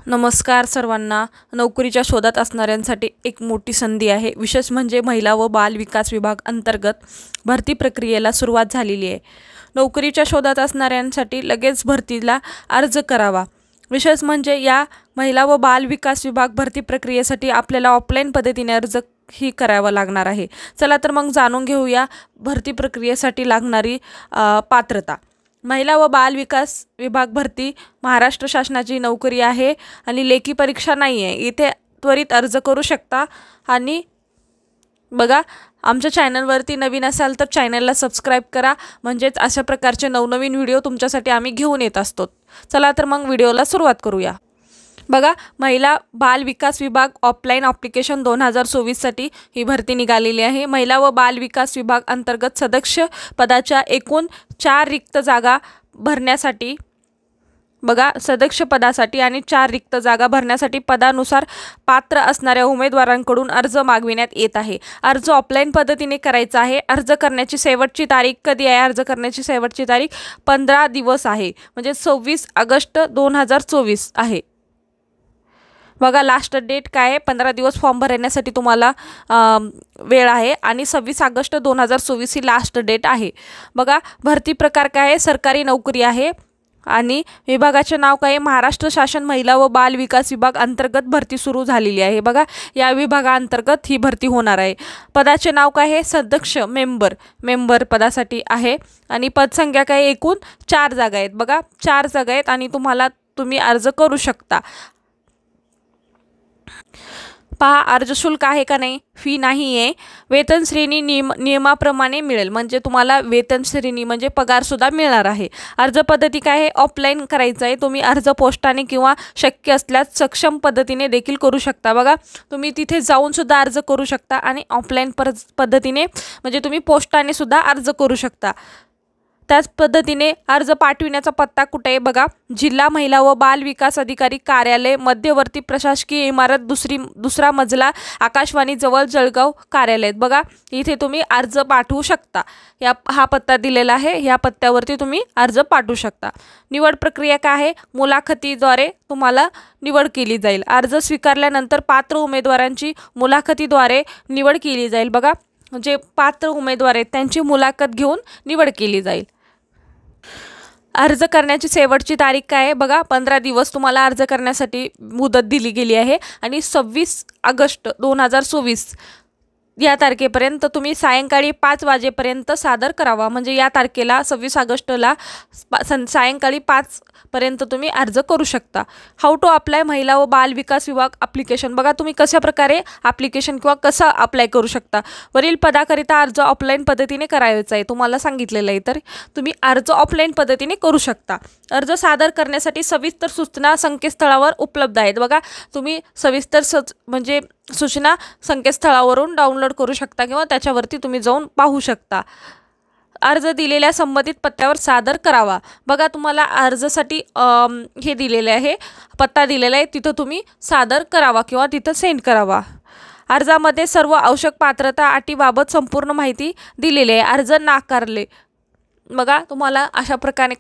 नमस्कार सर्वांना. नोकरीच्या शोधात असणाऱ्यांसाठी एक मोठी संधी आहे. विशेष म्हणजे महिला व बाल विकास विभाग अंतर्गत भरती प्रक्रियेला सुरुवात झालेली आहे. नोकरीच्या शोधात असणाऱ्यांसाठी लगेच भरतीला अर्ज करावा. विशेष म्हणजे या महिला व बाल विकास विभाग भरती प्रक्रियेसाठी आपल्याला ऑफलाईन पद्धतीने अर्ज ही करावा लागणार आहे. चला तर मग जाणून घेऊया भरती प्रक्रियेसाठी लागणारी पात्रता. महिला व बाल विकास विभाग भरती महाराष्ट्र शासनाची नोकरी आहे आणि लेखी परीक्षा नाही आहे. इथे त्वरित अर्ज करू शकता. आणि बघा, आमच्या चॅनलवरती नवीन असाल तर चॅनलला सबस्क्राईब करा, म्हणजेच अशा प्रकारचे नवनवीन व्हिडिओ तुमच्यासाठी आम्ही घेऊन येत असतो. चला तर मग व्हिडिओला सुरुवात करूया. बघा, महिला बाल विकास विभाग ऑफलाईन ॲप्लिकेशन 2024साठी ही भरती निघालेली आहे. महिला व बाल विकास विभाग अंतर्गत सदस्य पदाच्या एकूण 4 रिक्त जागा भरण्यासाठी बघा, सदस्य पदासाठी आणि 4 रिक्त जागा भरण्यासाठी पदानुसार पात्र असणाऱ्या उमेदवारांकडून अर्ज मागविण्यात येत आहे. अर्ज ऑफलाईन पद्धतीने करायचा आहे. अर्ज करण्याची शेवटची तारीख कधी आहे? अर्ज करण्याची शेवटची तारीख 15 दिवस आहे, म्हणजे 26 ऑगस्ट 2024 आहे. बघा, लास्ट डेट काय आहे? 15 दिवस फॉर्म भरण्यासाठी तुम्हाला वेळ आहे आणि 26 ऑगस्ट 2024 ही लास्ट डेट आहे. बघा, भरती प्रकार काय आहे? सरकारी नोकरी आहे आणि विभागाचे नाव काय आहे? महाराष्ट्र शासन महिला व बाल विकास विभाग अंतर्गत भरती सुरू झालेली आहे. बघा, या विभागाअंतर्गत ही भरती होणार आहे. पदाचे नाव काय आहे? सदस्य मेंबर पदासाठी आहे. आणि पदसंख्या काय? एकूण 4 जागा आहेत. बघा, 4 जागा आहेत आणि तुम्ही अर्ज करू शकता. पहा, अर्ज शुल्क आहे का नाही? फी नाही आहे. वेतन श्रेणी नियमाप्रमाणे मिळेल, म्हणजे तुम्हाला वेतन श्रेणी म्हणजे पगारसुद्धा मिळणार आहे. अर्ज पद्धती काय आहे? ऑफलाईन करायचं आहे. तुम्ही अर्ज पोस्टाने किंवा शक्य असल्यास सक्षम पद्धतीने देखील करू शकता. बघा, तुम्ही तिथे जाऊनसुद्धा अर्ज करू शकता आणि ऑफलाईन पद्धतीने म्हणजे तुम्ही पोस्टाने सुद्धा अर्ज करू शकता. त्याच पद्धतीने अर्ज पाठविण्याचा पत्ता कुठे आहे? बघा, जिल्हा महिला व बाल विकास अधिकारी कार्यालय, मध्यवर्ती प्रशासकीय इमारत, दुसरा मजला, आकाशवाणी जवळ, जळगाव कार्यालय. बघा, इथे तुम्ही अर्ज पाठवू शकता. हा पत्ता दिलेला आहे. या पत्त्यावरती तुम्ही अर्ज पाठवू शकता. निवड प्रक्रिया काय आहे? मुलाखतीद्वारे तुम्हाला निवड केली जाईल. अर्ज स्वीकारल्यानंतर पात्र उमेदवारांची मुलाखतीद्वारे निवड केली जाईल. बघा, जे पात्र उमेदवार आहेत त्यांची मुलाखत घेऊन निवड केली जाईल. अर्ज करण्याची शेवटची तारीख काय आहे? बघा, 15 दिवस तुम्हाला अर्ज करण्यासाठी मुदत दिली गेली आहे आणि 26 ऑगस्ट 2024 या तारखेपर्यंत तुम्ही सायंकाळी 5 वाजेपर्यंत सादर करावा. म्हणजे या तारखेला 26 ऑगस्टला सायंकाळी 5 पर्यंत तुम्ही अर्ज करू शकता. हाऊ टू अप्लाय महिला व बाल विकास विभाग ॲप्लिकेशन. बघा, तुम्ही कशा प्रकारे ॲप्लिकेशन किंवा कसं अप्लाय करू शकता. वरील पदाकरिता अर्ज ऑफलाईन पद्धतीने करायचा आहे, तुम्हाला सांगितलेलं आहे. तर तुम्ही अर्ज ऑफलाईन पद्धतीने करू शकता. अर्ज सादर करण्यासाठी सविस्तर सूचना संकेतस्थळावर उपलब्ध आहेत. बघा, तुम्ही सविस्तर म्हणजे सूचना संकेतस्थळावरून डाउनलोड करू शकता किंवा त्याच्यावरती तुम्ही जाऊन पाहू शकता. अर्ज दिलेल्या संबंधित पत्त्यावर सादर करावा. बघा, तुम्हाला अर्जासाठी हे दिलेले आहे, पत्ता दिलेला आहे, तिथं तुम्ही सादर करावा किंवा तिथं सेंड करावा. अर्जामध्ये सर्व आवश्यक पात्रता अटीबाबत संपूर्ण माहिती दिलेली आहे. अर्ज नाकारले. बघा, तुम्हाला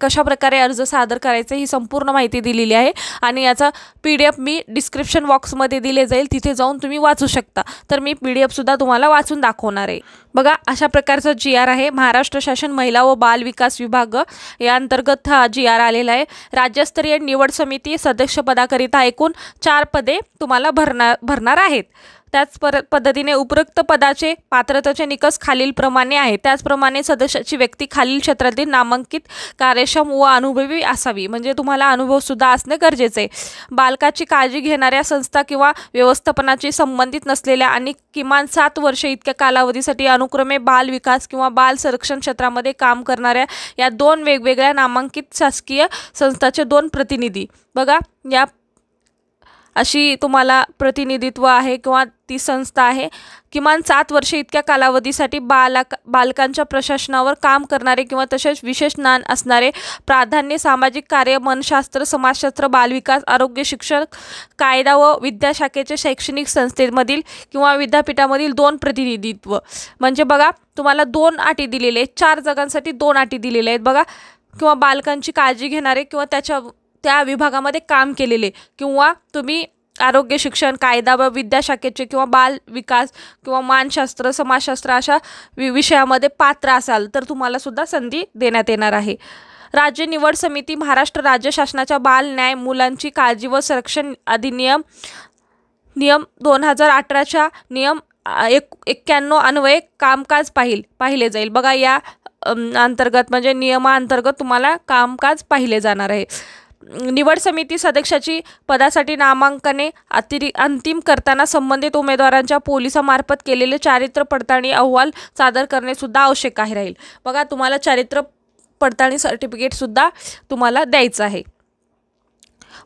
कशा प्रकारे अर्ज सादर करायचं ही संपूर्ण माहिती दिलेली आहे आणि याचा PDF मी डिस्क्रिप्शन बॉक्समध्ये दिले जाईल, तिथे जाऊन तुम्ही वाचू शकता. तर मी PDF सुद्धा तुम्हाला वाचून दाखवणार आहे. बघा, अशा प्रकारचा GR आहे. महाराष्ट्र शासन महिला व बाल विकास विभाग या अंतर्गत हा GR आलेला आहे. राज्यस्तरीय निवड समिती सदस्य पदाकरिता एकूण 4 पदे तुम्हाला भरणार आहेत. त्याच पद्धतीने उपरोक्त पदाचे पात्रतेचे निकष खालीलप्रमाणे आहे. त्याचप्रमाणे सदस्याची व्यक्ती खालील क्षेत्रातील नामांकित, कार्यक्षम व अनुभवी असावी. म्हणजे तुम्हाला अनुभवसुद्धा असणे गरजेचे आहे. बालकाची काळजी घेणाऱ्या संस्था किंवा व्यवस्थापनाची संबंधित नसलेल्या आणि किमान 7 वर्षे इतक्या कालावधीसाठी अनुक्रमे बाल विकास किंवा बाल संरक्षण क्षेत्रामध्ये काम करणाऱ्या या 2 वेगवेगळ्या नामांकित शासकीय संस्थांचे 2 प्रतिनिधी. बघा, या अशी तुम्हाला प्रतिनिधित्व आहे किंवा ती संस्था आहे. किमान 7 वर्षे इतक्या कालावधीसाठी बालकांच्या प्रशासनावर काम करणारे किंवा तसेच विशेष ज्ञान असणारे, प्राधान्य सामाजिक कार्य, मनशास्त्र, समाजशास्त्र, बालविकास, आरोग्य, शिक्षण, कायदा व विद्याशाखेचे शैक्षणिक संस्थेमधील किंवा विद्यापीठामधील 2 प्रतिनिधित्व. म्हणजे बघा, तुम्हाला 2 अटी दिलेले आहेत. 4 जागांसाठी 2 अटी दिलेल्या आहेत. बघा, किंवा बालकांची काळजी घेणारे किंवा त्या विभागामध्ये काम केलेले किंवा तुम्ही आरोग्य शिक्षण, कायदा व विद्याशाखेचे किंवा बाल विकास किंवा मानशास्त्र, समाजशास्त्र अशा विषयामध्ये पात्र असाल तर तुम्हाला सुद्धा संधी देण्यात येणार आहे. राज्य निवड समिती महाराष्ट्र राज्य शासनाच्या बाल न्याय, मुलांची काळजी व संरक्षण अधिनियम 2018च्या नियम 91 अन्वये कामकाज पाहिले जाईल. बघा या अंतर्गत म्हणजे नियमाअंतर्गत तुम्हाला कामकाज पाहिले जाणार आहे. निवड समिती सदस्याची पदासाठी नामांकने अंतिम करताना संबंधित उमेदवारांच्या पोलिसांमार्फत केलेले चारित्र्य पडताळणी अहवाल सादर करणे सुद्धा आवश्यक राहील. बघा तुम्हाला चारित्र्य पडताळणी सर्टिफिकेट सुद्धा तुम्हाला द्यायचं आहे.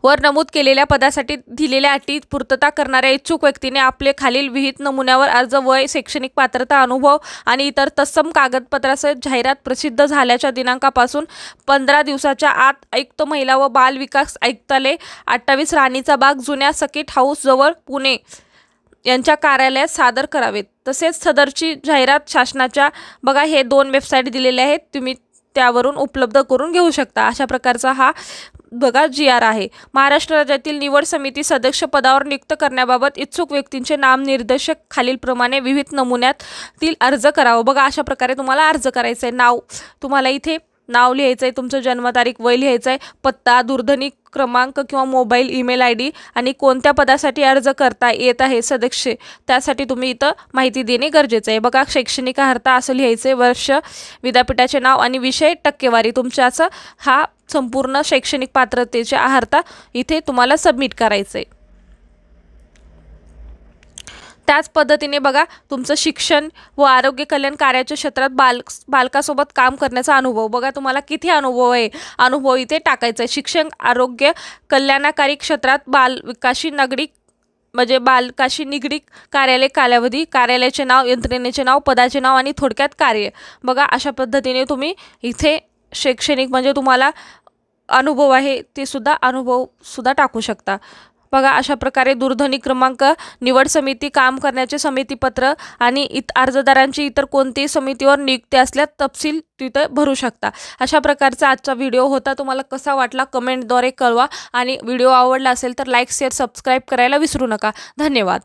वर नमूद केलेल्या पदासाठी दिलेल्या अटी पूर्तता करणाऱ्या इच्छुक व्यक्तीने आपले खालील विहित नमुन्यावर अर्ज, वय, शैक्षणिक पात्रता, अनुभव आणि इतर तत्सम कागदपत्रासह जाहिरात प्रसिद्ध झाल्याच्या दिनांकापासून 15 दिवसाच्या आत आयुक्त महिला व बाल विकास आयुक्तालय 28 राणीचा बाग, जुन्या सर्किट हाऊस जवळ, पुणे यांच्या कार्यालयात सादर करावेत. तसेच सदरची जाहिरात शासनाच्या बघा हे 2 वेबसाईट दिलेले आहेत, तुम्ही त्यावरून उपलब्ध करून घेऊ शकता. अशा प्रकारचा हा बघा GR आहे. महाराष्ट्र राज्यातील निवड समिती सदस्य पदावर नियुक्त करण्याबाबत इच्छुक व्यक्तींचे नामनिर्देशक खालीलप्रमाणे विविध नमुन्यातील अर्ज करावा. बघा अशा प्रकारे तुम्हाला अर्ज करायचा आहे. नाव तुम्हाला इथे नाव लिहायचं आहे, तुमचं जन्मतारीख, वय लिहायचं आहे, पत्ता, दूरध्वनी क्रमांक किंवा मोबाईल, ईमेल ID आणि कोणत्या पदासाठी अर्ज करता येत आहे सदस्य त्यासाठी तुम्ही इथं माहिती देणे गरजेचं आहे. बघा शैक्षणिक अर्हता असं लिहायचं आहे, वर्ष, विद्यापीठाचे नाव आणि विषय, टक्केवारी तुमच्याचं हा संपूर्ण शैक्षणिक पात्रतेचे अर्हता इथे तुम्हाला सबमिट करायचं आहे. त्याच पद्धतीने बघा तुमचं शिक्षण व आरोग्य कल्याण कार्याच्या क्षेत्रात बालकासोबत काम करण्याचा अनुभव. बघा तुम्हाला किती अनुभव आहे, अनुभव इथे टाकायचा आहे. शिक्षण, आरोग्य कल्याणकारी क्षेत्रात बालविकाशी निगडीत कार्यालय, कालावधी, कार्यालयाचे नाव, यंत्रणेचे नाव, पदाचे नाव आणि थोडक्यात कार्य. बघा अशा पद्धतीने तुम्ही इथे शैक्षणिक म्हणजे तुम्हाला अनुभव आहे ते सुद्धा अनुभव सुद्धा टाकू शकता. बघा अशा प्रकारे दूरध्वनी क्रमांक, निवड समिती काम करण्याचे समितीपत्र आणि अर्जदारांची इतर कोणतीही समितीवर नियुक्ती असल्यास तपशील तिथे भरू शकता. अशा प्रकारचा आजचा व्हिडिओ होता. तुम्हाला कसा वाटला कमेंटद्वारे कळवा आणि व्हिडिओ आवडला असेल तर लाईक, शेअर, सबस्क्राईब करायला विसरू नका. धन्यवाद.